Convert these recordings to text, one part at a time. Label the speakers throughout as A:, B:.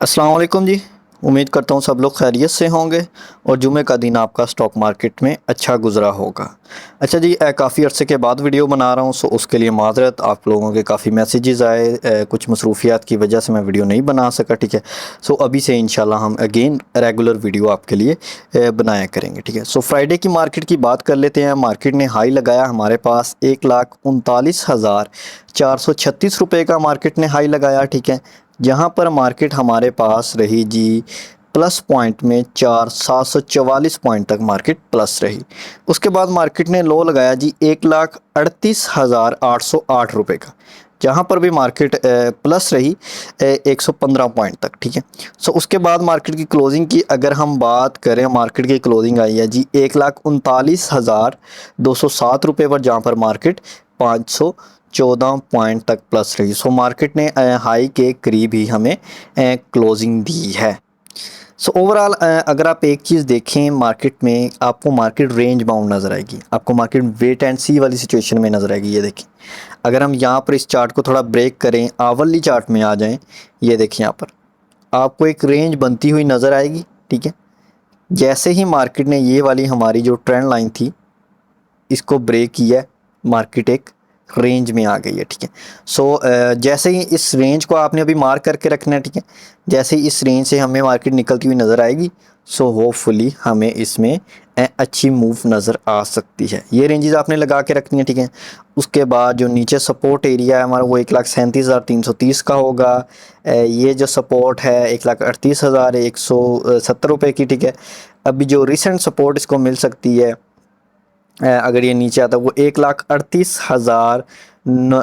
A: अस्सलाम वालेकुम जी। उम्मीद करता हूँ सब लोग खैरियत से होंगे और जुमे का दिन आपका स्टॉक मार्केट में अच्छा गुजरा होगा। अच्छा जी, काफ़ी अरसे के बाद वीडियो बना रहा हूँ, सो उसके लिए माज़रत। आप लोगों के काफ़ी मैसेजेस आए, कुछ मसरूफियात की वजह से मैं वीडियो नहीं बना सका, ठीक है। सो अभी से इंशाल्लाह हम अगेन रेगुलर वीडियो आपके लिए बनाया करेंगे, ठीक है। सो फ्राइडे की मार्केट की बात कर लेते हैं। मार्केट ने हाई लगाया हमारे पास 1,39,436 रुपये का मार्केट ने हाई लगाया, ठीक है। जहाँ पर मार्केट हमारे पास रही जी प्लस पॉइंट में 4,744 पॉइंट तक मार्केट प्लस रही। उसके बाद मार्केट ने लो लगाया जी 1,38,808 रुपये का, जहाँ पर भी मार्केट प्लस रही 115 पॉइंट तक, ठीक है। सो उसके बाद मार्केट की क्लोजिंग की अगर हम बात करें, मार्केट की क्लोजिंग आई है जी 1,39,207 रुपये पर, जहाँ पर मार्केट 514 पॉइंट तक प्लस रही। सो मार्केट ने हाई के करीब ही हमें क्लोजिंग दी है। सो ओवरऑल अगर आप एक चीज़ देखें मार्केट में, आपको मार्केट रेंज बाउंड नज़र आएगी, आपको मार्केट वेट एंड सी वाली सिचुएशन में नज़र आएगी। ये देखें, अगर हम यहाँ पर इस चार्ट को थोड़ा ब्रेक करें, आवरली चार्ट में आ जाएं, ये देखें यहाँ पर आपको एक रेंज बनती हुई नज़र आएगी, ठीक है। जैसे ही मार्केट ने ये वाली हमारी जो ट्रेंड लाइन थी इसको ब्रेक किया, मार्केट एक रेंज में आ गई है, ठीक है। सो जैसे ही इस रेंज को आपने अभी मार्क करके रखना है, ठीक है। जैसे ही इस रेंज से हमें मार्केट निकलती हुई नज़र आएगी, सो होपफुली हमें इसमें अच्छी मूव नज़र आ सकती है। ये रेंजेस आपने लगा के रखनी है, ठीक है। उसके बाद जो नीचे सपोर्ट एरिया है हमारा वो 1,37,330 का होगा। ये जो सपोर्ट है 1,38,170 रुपये की, ठीक है। अभी जो रिसेंट सपोर्ट इसको मिल सकती है, अगर ये नीचे आता है वो 1,38,000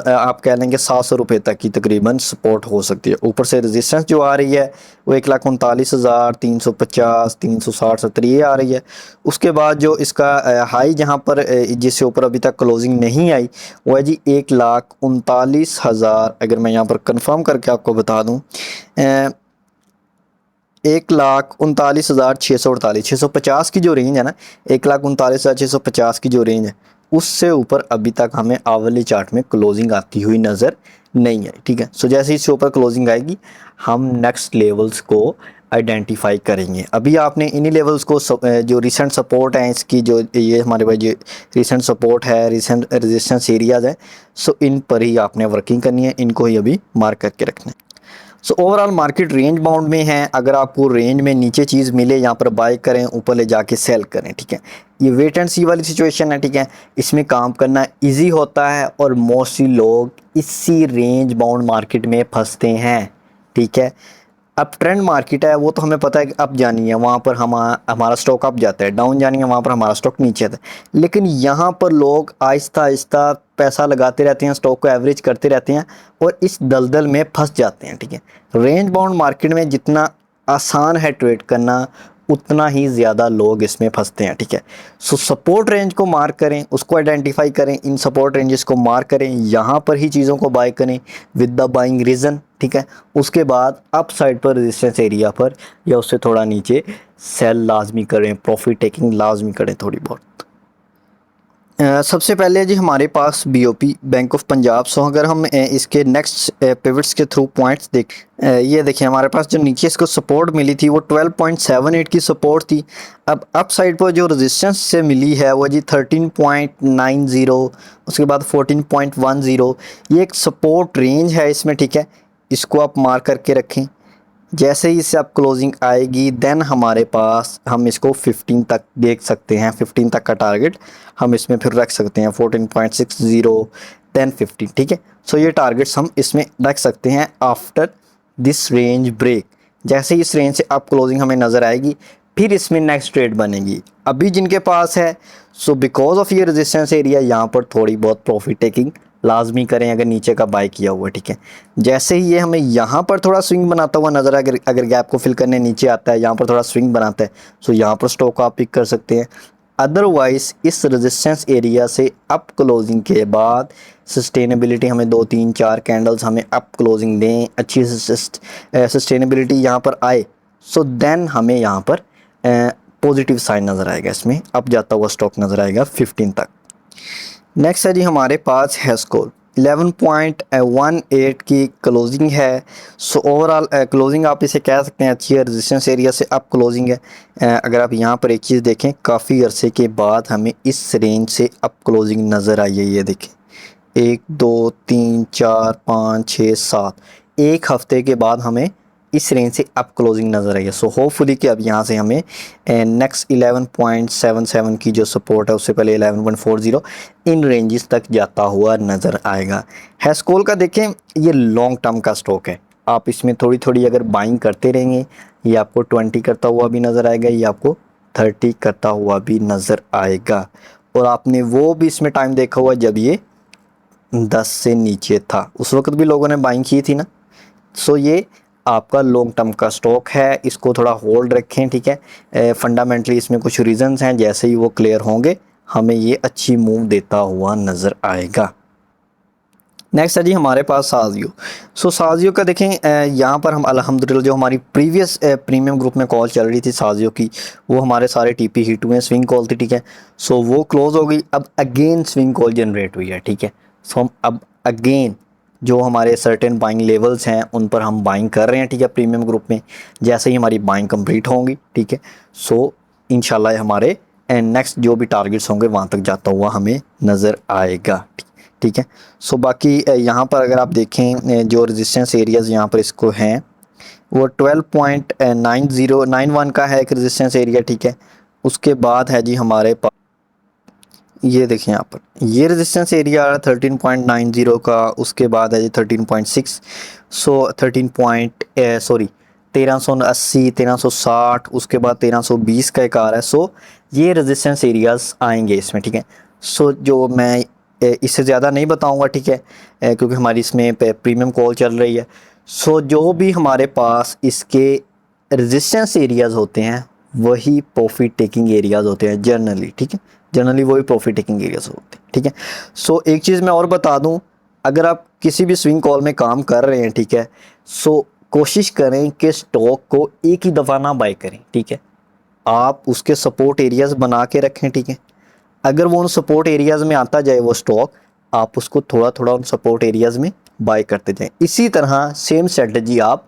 A: आप कह लेंगे 700 रुपये तक की तकरीबन सपोर्ट हो सकती है। ऊपर से रेजिस्टेंस जो आ रही है वो 1,39,350, 360, 70 ये आ रही है। उसके बाद जो इसका हाई जहाँ पर जिससे ऊपर अभी तक क्लोजिंग नहीं आई वो है जी 1,39,000। अगर मैं यहाँ पर कंफर्म करके आपको बता दूँ, 1,39,648, 650 की जो रेंज है ना, 1,39,650 की जो रेंज है उससे ऊपर अभी तक हमें आवली चार्ट में क्लोजिंग आती हुई नज़र नहीं है, ठीक है। सो जैसे इससे ऊपर क्लोजिंग आएगी हम नेक्स्ट लेवल्स को आइडेंटिफाई करेंगे। अभी आपने इन्हीं लेवल्स को जो रिसेंट सपोर्ट है इसकी, जो ये हमारे पास जो रिसेंट सपोर्ट है, रिसेंट रेजिस्टेंस एरियाज़ है, सो इन पर ही आपने वर्किंग करनी है, इनको ही अभी मार्क करके रखना है। So overall market range bound में है। अगर आपको रेंज में नीचे चीज़ मिले यहाँ पर बाय करें, ऊपर ले जाके सेल करें, ठीक है। ये वेट एंड सी वाली सिचुएशन है, ठीक है। इसमें काम करना इजी होता है और मोस्टली लोग इसी रेंज बाउंड मार्केट में फंसते हैं, ठीक है। अब ट्रेंड मार्केट है वो तो हमें पता है कि अप जानी है वहाँ पर हमारा स्टॉक अप जाता है, डाउन जानी है वहाँ पर हमारा स्टॉक नीचे आता है। लेकिन यहाँ पर लोग आहिस्ता आहिस्ता पैसा लगाते रहते हैं, स्टॉक को एवरेज करते रहते हैं और इस दलदल में फंस जाते हैं, ठीक है। रेंज बाउंड मार्केट में जितना आसान है ट्रेड करना उतना ही ज़्यादा लोग इसमें फंसते हैं, ठीक है। सो सपोर्ट रेंज को मार्क करें, उसको आइडेंटिफाई करें, इन सपोर्ट रेंजेस को मार्क करें, यहाँ पर ही चीज़ों को बाय करें विद द बाइंग रीज़न, ठीक है। उसके बाद अप साइड पर रेजिस्टेंस एरिया पर या उससे थोड़ा नीचे सेल लाजमी करें, प्रॉफिट टेकिंग लाजमी करें थोड़ी बहुत। सबसे पहले जी हमारे पास बीओपी बैंक ऑफ पंजाब। सो अगर हम इसके नेक्स्ट पिवट्स के थ्रू पॉइंट्स देख, ये देखिए हमारे पास जो नीचे इसको सपोर्ट मिली थी वो 12.78 की सपोर्ट थी। अब अप साइड पर जो रेजिस्टेंस से मिली है वो जी 13.90, उसके बाद 14.10। ये एक सपोर्ट रेंज है इसमें, ठीक है। इसको आप मार्क करके रखें। जैसे ही इससे आप क्लोजिंग आएगी देन हमारे पास हम इसको 15 तक देख सकते हैं, 15 तक का टारगेट हम इसमें फिर रख सकते हैं, 14.60, 10, 15, ठीक है। सो ये टारगेट्स हम इसमें रख सकते हैं आफ्टर दिस रेंज ब्रेक। जैसे ही इस रेंज से आप क्लोजिंग हमें नज़र आएगी फिर इसमें नेक्स्ट ट्रेड बनेगी। अभी जिनके पास है सो बिकॉज ऑफ ये रेजिस्टेंस एरिया यहाँ पर थोड़ी बहुत प्रॉफिट टेकिंग लाजमी करें अगर नीचे का बाय किया हुआ, ठीक है। जैसे ही ये हमें यहाँ पर थोड़ा स्विंग बनाता हुआ नज़र, अगर गैप को फिल करने नीचे आता है, यहाँ पर थोड़ा स्विंग बनाता है, सो यहाँ पर स्टॉक आप पिक कर सकते हैं। अदरवाइज़ इस रेजिस्टेंस एरिया से अप क्लोजिंग के बाद सस्टेनेबिलिटी हमें 2, 3, 4 कैंडल्स हमें अप क्लोजिंग दें, अच्छी सस्टेनेबिलिटी यहाँ पर आए, सो देन हमें यहाँ पर पॉजिटिव साइन नज़र आएगा, इसमें अप जाता हुआ स्टॉक नज़र आएगा 15 तक। नेक्स्ट है जी हमारे पास हेस्कोल। 11.18 की क्लोजिंग है। सो ओवरऑल क्लोजिंग आप इसे कह सकते हैं अच्छी है, रेजिस्टेंस एरिया से अप क्लोजिंग है। अगर आप यहाँ पर एक चीज़ देखें, काफ़ी अरसे के बाद हमें इस रेंज से अप क्लोजिंग नज़र आई है। ये देखें 1 2 3 4 5 6 7, एक हफ्ते के बाद हमें इस रेंज से अप क्लोजिंग नज़र आई है। सो होपफुली कि अब यहाँ से हमें नेक्स्ट 11.77 की जो सपोर्ट है, उससे पहले 11.40 इन रेंजेस तक जाता हुआ नज़र आएगा। हेस्कोल का देखें, ये लॉन्ग टर्म का स्टॉक है। आप इसमें थोड़ी थोड़ी अगर बाइंग करते रहेंगे, ये आपको 20 करता हुआ भी नज़र आएगा, ये आपको 30 करता हुआ भी नज़र आएगा। और आपने वो भी इसमें टाइम देखा हुआ जब ये 10 से नीचे था, उस वक्त भी लोगों ने बाइंग की थी ना। सो ये आपका लॉन्ग टर्म का स्टॉक है, इसको थोड़ा होल्ड रखें, ठीक है। फंडामेंटली इसमें कुछ रीजंस हैं, जैसे ही वो क्लियर होंगे हमें ये अच्छी मूव देता हुआ नज़र आएगा। नेक्स्ट है जी हमारे पास साजियो। सो साजियो का देखें, यहाँ पर हम अल्हम्दुलिल्लाह जो हमारी प्रीवियस प्रीमियम ग्रुप में कॉल चल रही थी साजियो की, वो हमारे सारे टीपी हिट हुए हैं, स्विंग कॉल थी, ठीक है। सो वो क्लोज हो गई, अब अगेन स्विंग कॉल जनरेट हुई है, ठीक है। सो हम अब अगेन जो हमारे सर्टेन बाइंग लेवल्स हैं उन पर हम बाइंग कर रहे हैं, ठीक है, प्रीमियम ग्रुप में। जैसे ही हमारी बाइंग कंप्लीट होंगी, ठीक है, सो इंशाल्लाह हमारे नेक्स्ट जो भी टारगेट्स होंगे वहाँ तक जाता हुआ हमें नज़र आएगा, ठीक है। सो बाकी यहाँ पर अगर आप देखें जो रेजिस्टेंस एरियाज़ यहाँ पर इसको हैं, वो 12.9091 का है एक रेजिस्टेंस एरिया, ठीक है। उसके बाद है जी हमारे पास, ये देखें यहाँ पर ये रेजिस्टेंस एरिया 13.90 का, उसके बाद है जी 13.6, सो 1380 1360, उसके बाद 1320 का एक आ रहा है। सो ये रेजिस्टेंस एरियाज़ आएंगे इसमें, ठीक है। सो जो मैं इससे ज़्यादा नहीं बताऊंगा, ठीक है, क्योंकि हमारी इसमें प्रीमियम कॉल चल रही है। सो जो भी हमारे पास इसके रेजिस्टेंस एरियाज़ होते हैं वही प्रॉफिट टेकिंग एरियाज़ होते हैं जनरली, ठीक है। जनरली वही प्रॉफिट टेकिंग एरियाज़ होते हैं, ठीक है। सो एक चीज़ मैं और बता दूं, अगर आप किसी भी स्विंग कॉल में काम कर रहे हैं, ठीक है, सो कोशिश करें कि स्टॉक को एक ही दफ़ा ना बाय करें, ठीक है। आप उसके सपोर्ट एरियाज़ बना के रखें, ठीक है। अगर वो उन सपोर्ट एरियाज़ में आता जाए वो स्टॉक, आप उसको थोड़ा थोड़ा उन सपोर्ट एरियाज़ में बाय करते जाएं। इसी तरह सेम स्ट्रेटजी आप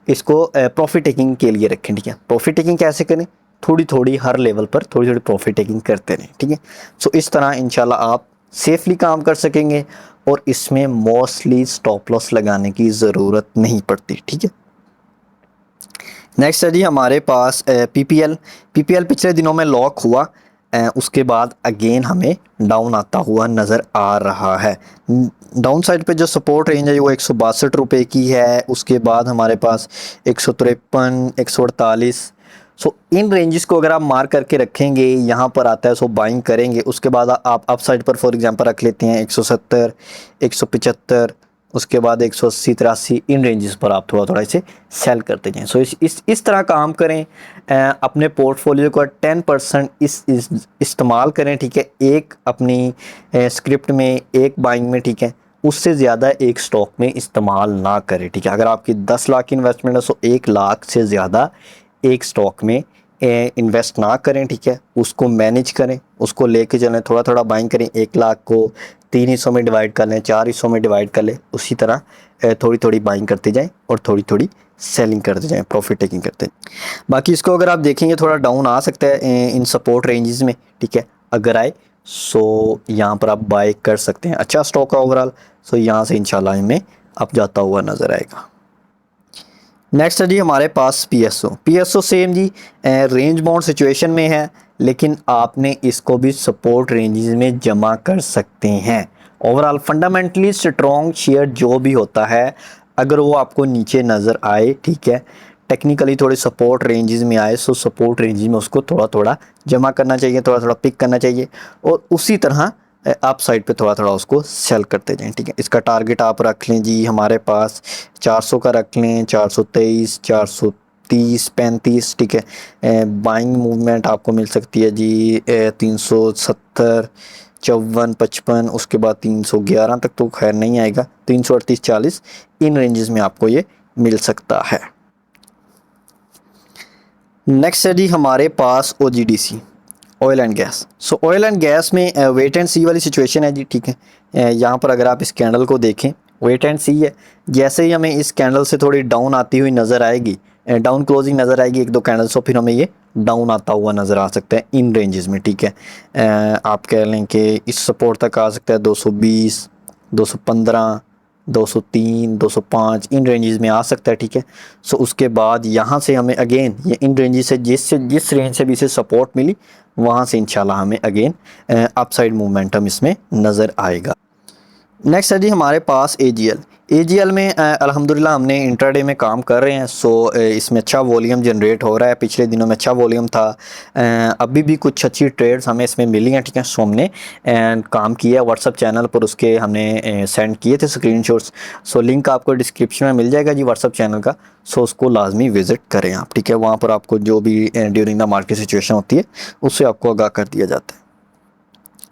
A: इसको प्रॉफिट टेकिंग के लिए रखें, ठीक है। प्रॉफिट टेकिंग कैसे करें, थोड़ी थोड़ी हर लेवल पर थोड़ी थोड़ी प्रॉफिट टेकिंग करते रहें, ठीक है। सो इस तरह इंशाल्लाह आप सेफली काम कर सकेंगे और इसमें मोस्टली स्टॉप लॉस लगाने की ज़रूरत नहीं पड़ती, ठीक है। नेक्स्ट है जी हमारे पास पीपीएल पिछले दिनों में लॉक हुआ, उसके बाद अगेन हमें डाउन आता हुआ नज़र आ रहा है। डाउन साइड पे जो सपोर्ट रेंज है वो 162 रुपये की है, उसके बाद हमारे पास 153 148। सो इन रेंजेस को अगर आप मार्क करके रखेंगे, यहाँ पर आता है, सो बाइंग करेंगे। उसके बाद आप अप साइड पर फॉर एग्जांपल रख लेते हैं 170 175, उसके बाद 180 83, इन रेंजेस पर आप थोड़ा थोड़ा इसे सेल करते जाएं। सो इस तरह काम करें, अपने पोर्टफोलियो का 10% इस्तेमाल करें, ठीक है, एक अपनी स्क्रिप्ट में, एक बाइंग में, ठीक है। उससे ज़्यादा एक स्टॉक में इस्तेमाल ना करें, ठीक है। अगर आपकी 10 लाख की इन्वेस्टमेंट है, सो 1 लाख से ज़्यादा एक स्टॉक में इन्वेस्ट ना करें, ठीक है। उसको मैनेज करें, उसको लेके चलें, थोड़ा थोड़ा बाइंग करें। 1 लाख को 3 हिस्सों में डिवाइड कर लें, 4 हिस्सों में डिवाइड कर लें, उसी तरह थोड़ी थोड़ी बाइंग करते जाएं और थोड़ी थोड़ी सेलिंग करते जाएं, प्रॉफिट टेकिंग करते जाएं। बाकी इसको अगर आप देखेंगे थोड़ा डाउन आ सकता है इन सपोर्ट रेंजेस में, ठीक है। अगर आए सो यहाँ पर आप बाय कर सकते हैं, अच्छा स्टॉक है ओवरऑल। सो यहाँ से इंशाल्लाह इनमें अब जाता हुआ नज़र आएगा। नेक्स्ट है जी हमारे पास पीएसओ सेम जी रेंज बाउंड सिचुएशन में है, लेकिन आपने इसको भी सपोर्ट रेंजेस में जमा कर सकते हैं। ओवरऑल फंडामेंटली स्ट्रॉन्ग शेयर जो भी होता है, अगर वो आपको नीचे नज़र आए, ठीक है, टेक्निकली थोड़े सपोर्ट रेंजेस में आए, सो सपोर्ट रेंजेस में उसको थोड़ा थोड़ा जमा करना चाहिए, थोड़ा थोड़ा पिक करना चाहिए, और उसी तरह अप साइड पे थोड़ा थोड़ा उसको सेल करते जाएं, ठीक है। इसका टारगेट आप रख लें जी, हमारे पास 400 का रख लें, 423 430 35, ठीक है। बाइंग मूवमेंट आपको मिल सकती है जी 370 54 55, उसके बाद 311 तक तो खैर नहीं आएगा, 338 40, इन रेंजेस में आपको ये मिल सकता है। नेक्स्ट है जी हमारे पास OGDC. Oil and gas. So oil and gas में वेट एंड सी वाली सिचुएशन है जी, ठीक है। यहाँ पर अगर आप इस कैंडल को देखें, वेट एंड सी है। जैसे ही हमें इस कैंडल से थोड़ी डाउन आती हुई नज़र आएगी, डाउन क्लोजिंग नज़र आएगी एक दो कैंडल, सो फिर हमें ये डाउन आता हुआ नज़र आ सकता है इन रेंजेस में, ठीक है। आप कह लें कि इस सपोर्ट तक आ सकता है 220, 215, 203, 205 इन रेंजेस में आ सकता है, ठीक है। सो उसके बाद यहाँ से हमें अगेन ये इन रेंजेस से जिस रेंज से भी इसे सपोर्ट मिली, वहाँ से इंशाल्लाह हमें अगेन अपसाइड मोमेंटम इसमें नज़र आएगा। नेक्स्ट है जी हमारे पास AGL। AGL में अल्हम्दुलिल्लाह हमने इंट्राडे में काम कर रहे हैं। सो इसमें अच्छा वॉल्यूम जनरेट हो रहा है, पिछले दिनों में अच्छा वॉल्यूम था। अभी भी कुछ अच्छी ट्रेड्स हमें इसमें मिली हैं, ठीक है। सो हमने काम किया व्हाट्सअप चैनल पर, उसके हमने सेंड किए थे स्क्रीनशॉट्स। सो लिंक आपको डिस्क्रिप्शन में मिल जाएगा जी व्हाट्सअप चैनल का। सो उसको लाजमी विज़िट करें आप, ठीक है। वहाँ पर आपको जो भी ड्यूरिंग द मार्केट सिचुएशन होती है उससे आपको आगाह कर दिया जाता है।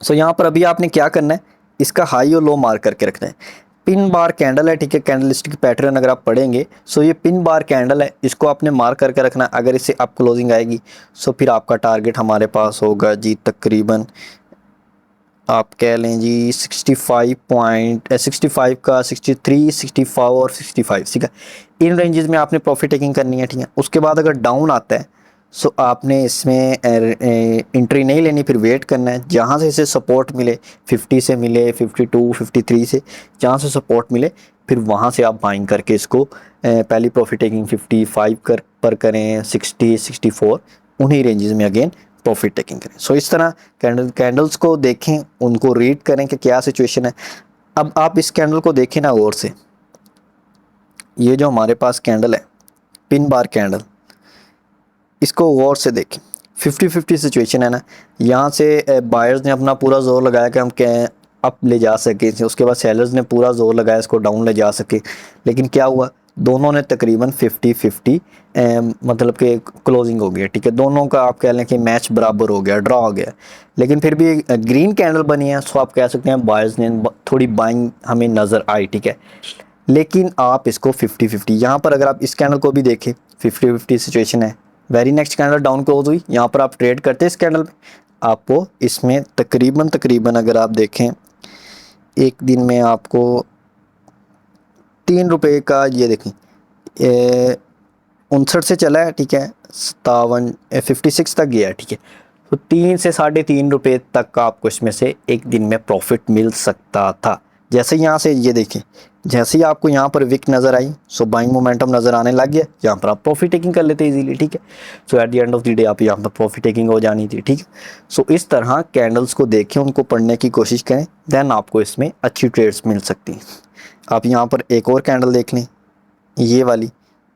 A: सो यहाँ पर अभी आपने क्या करना है, इसका हाई और लो मार्क करके रखना है। पिन बार कैंडल है, ठीक है। कैंडलस्टिक पैटर्न अगर आप पढ़ेंगे, सो ये पिन बार कैंडल है, इसको आपने मार्क करके रखना। अगर इससे अप क्लोजिंग आएगी, सो फिर आपका टारगेट हमारे पास होगा जी तकरीबन आप कह लें जी 65 का 63, 64 और 65, ठीक है। इन रेंजेस में आपने प्रॉफिट टेकिंग करनी है, ठीक है। उसके बाद अगर डाउन आता है, सो आपने इसमें एंट्री नहीं लेनी, फिर वेट करना है। जहाँ से इसे सपोर्ट मिले, 50 से मिले, 52, 53 से जहाँ से सपोर्ट मिले, फिर वहाँ से आप बाइंग करके इसको पहली प्रॉफिट टेकिंग 55 पर करें, 60, 64 उन्हीं रेंजेस में अगेन प्रॉफिट टेकिंग करें। सो इस तरह कैंडल्स को देखें, उनको रीड करें कि क्या सिचुएशन है। अब आप इस कैंडल को देखें ना गौर से, ये जो हमारे पास कैंडल है पिन बार कैंडल, इसको गौर से देखें। 50-50 सिचुएशन है ना। यहाँ से बायर्स ने अपना पूरा जोर लगाया कि हम क्या अप ले जा सके, उसके बाद सेलर्स ने पूरा जोर लगाया इसको डाउन ले जा सके। लेकिन क्या हुआ, दोनों ने तकरीबन 50-50 मतलब कि क्लोजिंग हो गया, ठीक है। दोनों का आप कह लें कि मैच बराबर हो गया, ड्रॉ हो गया। लेकिन फिर भी ग्रीन कैंडल बनी है, सो आप कह सकते हैं बायर्स ने थोड़ी बाइंग हमें नज़र आई, ठीक है। लेकिन आप इसको 50-50 यहाँ पर अगर आप इस कैंडल को भी देखें, 50-50 सिचुएशन है। Very next candle down close हुई, यहाँ पर आप ट्रेड करते हैं इस कैंडल में, आपको इसमें तकरीबन अगर आप देखें एक दिन में आपको 3 रुपये का, ये देखें 59 से चला है, ठीक है। 56 तक गया है, ठीक है। तो 3 से 3.5 रुपये तक का आपको इसमें से एक दिन में प्रॉफिट मिल सकता था। जैसे यहाँ से ये देखें, जैसे ही आपको यहाँ पर विक नज़र आई, सो बाइंग मोमेंटम नज़र आने लग गया, यहाँ पर आप प्रॉफिट टेकिंग कर लेते इजीली, ठीक है। So at the end of the day आप यहाँ पर प्रॉफिट टेकिंग हो जानी थी, ठीक है। सो इस तरह कैंडल्स को देखें, उनको पढ़ने की कोशिश करें, देन आपको इसमें अच्छी ट्रेड्स मिल सकती हैं। आप यहाँ पर एक और कैंडल देख लें, ये वाली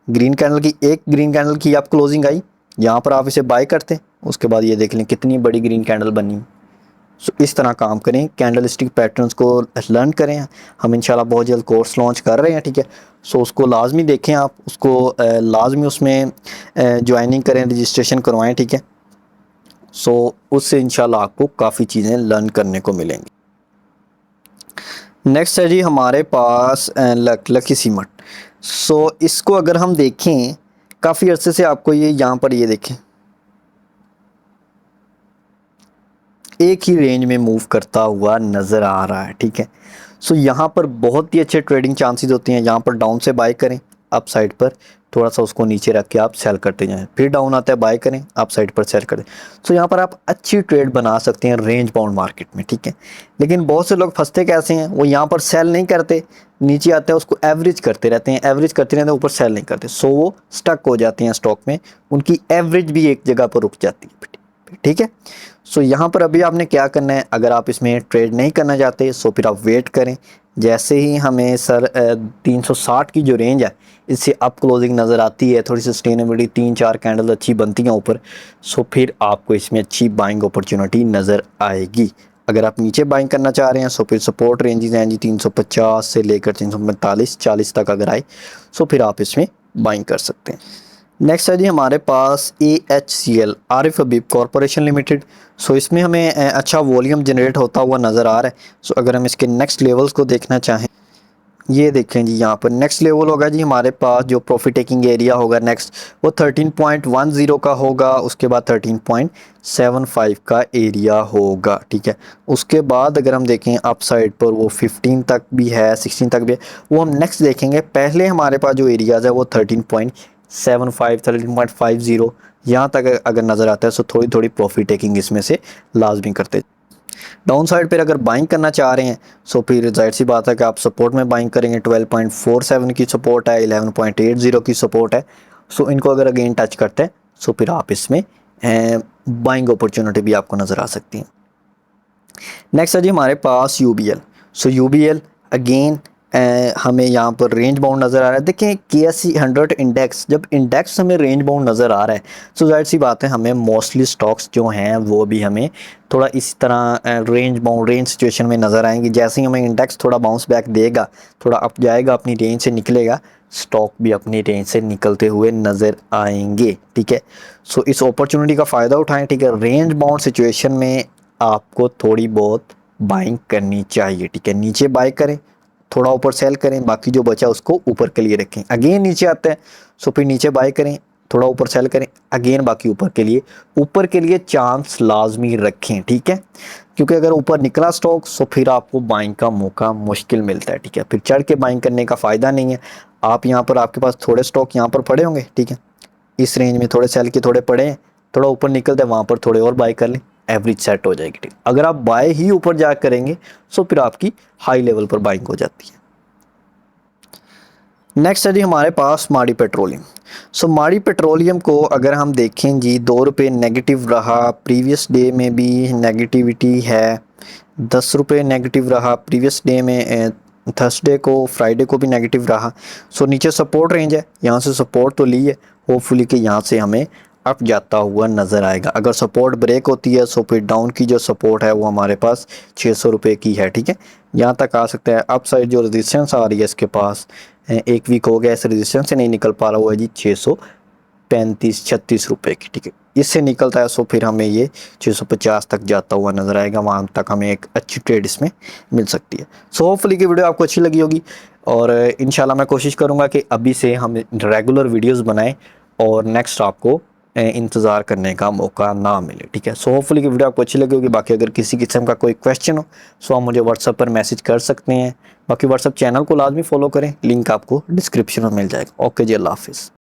A: ग्रीन कैंडल की, एक ग्रीन कैंडल की आप क्लोजिंग आई, यहाँ पर आप इसे बाय करते हैं, उसके बाद ये देख लें कितनी बड़ी ग्रीन कैंडल बनी। सो इस तरह काम करें, कैंडलस्टिक पैटर्न्स को लर्न करें। हम इंशाल्लाह बहुत जल्द कोर्स लॉन्च कर रहे हैं, ठीक है। सो उसको लाजमी देखें आप, उसको लाजमी उसमें ज्वाइनिंग करें, रजिस्ट्रेशन करवाएं, ठीक है। सो उससे इंशाल्लाह आपको काफ़ी चीज़ें लर्न करने को मिलेंगी। नेक्स्ट है जी हमारे पास लकी सीमेंट। सो इसको अगर हम देखें, काफ़ी अरसे से आपको ये यहाँ पर ये देखें एक ही रेंज में मूव करता हुआ नज़र आ रहा है, ठीक है। सो यहाँ पर बहुत ही अच्छे ट्रेडिंग चांसेस होती हैं। यहाँ पर डाउन से बाय करें, अप साइड पर थोड़ा सा उसको नीचे रख के आप सेल करते जाएं, फिर डाउन आता है बाय करें, अप साइड पर सेल करें। सो यहाँ पर आप अच्छी ट्रेड बना सकते हैं रेंज बाउंड मार्केट में, ठीक है। लेकिन बहुत से लोग फंसते कैसे हैं, वो यहाँ पर सेल नहीं करते, नीचे आते हैं उसको एवरेज करते रहते हैं, एवरेज करते रहते हैं, ऊपर सेल नहीं करते। सो वो स्टक हो जाते हैं स्टॉक में, उनकी एवरेज भी एक जगह पर रुक जाती है, ठीक है। सो यहाँ पर अभी आपने क्या करना है, अगर आप इसमें ट्रेड नहीं करना चाहते, सो फिर आप वेट करें। जैसे ही हमें सर 360 की जो रेंज है, इससे अप क्लोजिंग नज़र आती है, थोड़ी सस्टेनेबिलिटी 3-4 कैंडल अच्छी बनती हैं ऊपर, सो फिर आपको इसमें अच्छी बाइंग अपॉर्चुनिटी नज़र आएगी। अगर आप नीचे बाइंग करना चाह रहे हैं, सो फिर सपोर्ट रेंजेस हैं जी 350 से लेकर 345-40 तक अगर आए, सो फिर आप इसमें बाइंग कर सकते हैं। नेक्स्ट है जी हमारे पास AHCL, आरिफ हबीब कॉरपोरेशन लिमिटेड। सो इसमें हमें अच्छा वॉल्यूम जनरेट होता हुआ नज़र आ रहा है। सो अगर हम इसके नेक्स्ट लेवल्स को देखना चाहें, ये देखें जी यहाँ पर नेक्स्ट लेवल होगा जी हमारे पास जो प्रॉफिट टेकिंग एरिया होगा नेक्स्ट वो 13.10 का होगा, उसके बाद 13.75 का एरिया होगा, ठीक है। उसके बाद अगर हम देखें अप साइड पर वो 15 तक भी है, 16 तक भी है, वो हम नेक्स्ट देखेंगे। पहले हमारे पास जो एरियाज़ है वो 13.75 13.50 यहाँ तक अगर नज़र आता है, सो थोड़ी थोड़ी प्रॉफिट टेकिंग इसमें से लाजमी करते। डाउन साइड पर अगर बाइंग करना चाह रहे हैं सो फिर जाहिर सी बात है कि आप सपोर्ट में बाइंग करेंगे। 12.47 की सपोर्ट है, 11.80 की सपोर्ट है। सो इनको अगर अगेन टच करते हैं सो फिर आप इसमें बाइंग अपॉर्चुनिटी भी आपको नज़र आ सकती है। नेक्स्ट है जी हमारे पास यूबीएल। सो यूबीएल अगेन हमें यहाँ पर रेंज बाउंड नज़र आ रहा है। देखें KSE 100 इंडेक्स, जब इंडेक्स हमें रेंज बाउंड नज़र आ रहा है सो जाहिर सी बात है हमें मोस्टली स्टॉक्स जो हैं वो भी हमें थोड़ा इस तरह रेंज बाउंड रेंज सिचुएशन में नज़र आएंगे। जैसे ही हमें इंडेक्स थोड़ा बाउंस बैक देगा, थोड़ा अप जाएगा, अपनी रेंज से निकलेगा, स्टॉक भी अपनी रेंज से निकलते हुए नज़र आएंगे, ठीक है। सो इस अपॉर्चुनिटी का फ़ायदा उठाएं, ठीक है। रेंज बाउंड सिचुएशन में आपको थोड़ी बहुत बाइंग करनी चाहिए, ठीक है। नीचे बाय करें, थोड़ा ऊपर सेल करें, बाकी जो बचा उसको ऊपर के लिए रखें। अगेन नीचे आते हैं सो फिर नीचे बाय करें, थोड़ा ऊपर सेल करें, अगेन बाकी ऊपर के लिए चांस लाजमी रखें, ठीक है। क्योंकि अगर ऊपर निकला स्टॉक सो फिर आपको बाइंग का मौका मुश्किल मिलता है, ठीक है। फिर चढ़ के बाइंग करने का फ़ायदा नहीं है। आप यहाँ पर आपके पास थोड़े स्टॉक यहाँ पर पड़े होंगे, ठीक है, इस रेंज में थोड़े सेल के थोड़े पड़े हैं, थोड़ा ऊपर निकलते हैं वहाँ पर थोड़े और बाय कर लें, एवरेज सेट हो जाएगी, ठीक। अगर आप बाय ही ऊपर जा करेंगे सो फिर आपकी हाई लेवल पर बाइंग हो जाती है। नेक्स्ट है जी हमारे पास माड़ी पेट्रोलियम। सो माड़ी पेट्रोलियम को अगर हम देखें जी 2 रुपये नेगेटिव रहा, प्रीवियस डे में भी नेगेटिविटी है, 10 रुपये नेगेटिव रहा प्रीवियस डे में, थर्सडे को फ्राइडे को भी नेगेटिव रहा। सो नीचे सपोर्ट रेंज है, यहाँ से सपोर्ट तो ली है, होपफुली कि यहाँ से हमें अप जाता हुआ नज़र आएगा। अगर सपोर्ट ब्रेक होती है सो फिर डाउन की जो सपोर्ट है वो हमारे पास 600 रुपये की है, ठीक है। यहाँ तक आ सकता है। अप साइड जो रेजिस्टेंस आ रही है इसके पास 1 वीक हो गया इस रेजिस्टेंस से नहीं निकल पा रहा हुआ है जी 635-36 रुपये की, ठीक है। इससे निकलता है सो फिर हमें ये 650 तक जाता हुआ नज़र आएगा, वहाँ तक हमें एक अच्छी ट्रेड इसमें मिल सकती है। सो होपफुली की वीडियो आपको अच्छी लगी होगी और इंशाल्लाह मैं कोशिश करूँगा कि अभी से हम रेगुलर वीडियोज़ बनाएँ और नेक्स्ट आपको इंतज़ार करने का मौका ना मिले, ठीक है। सो होपफुली की वीडियो आपको अच्छी लगी होगी। बाकी अगर किसी किस्म का कोई क्वेश्चन हो सो आप मुझे व्हाट्सएप पर मैसेज कर सकते हैं। बाकी व्हाट्सएप चैनल को लाजमी फॉलो करें, लिंक आपको डिस्क्रिप्शन में मिल जाएगा। ओके जी, अल्लाह हाफिज़।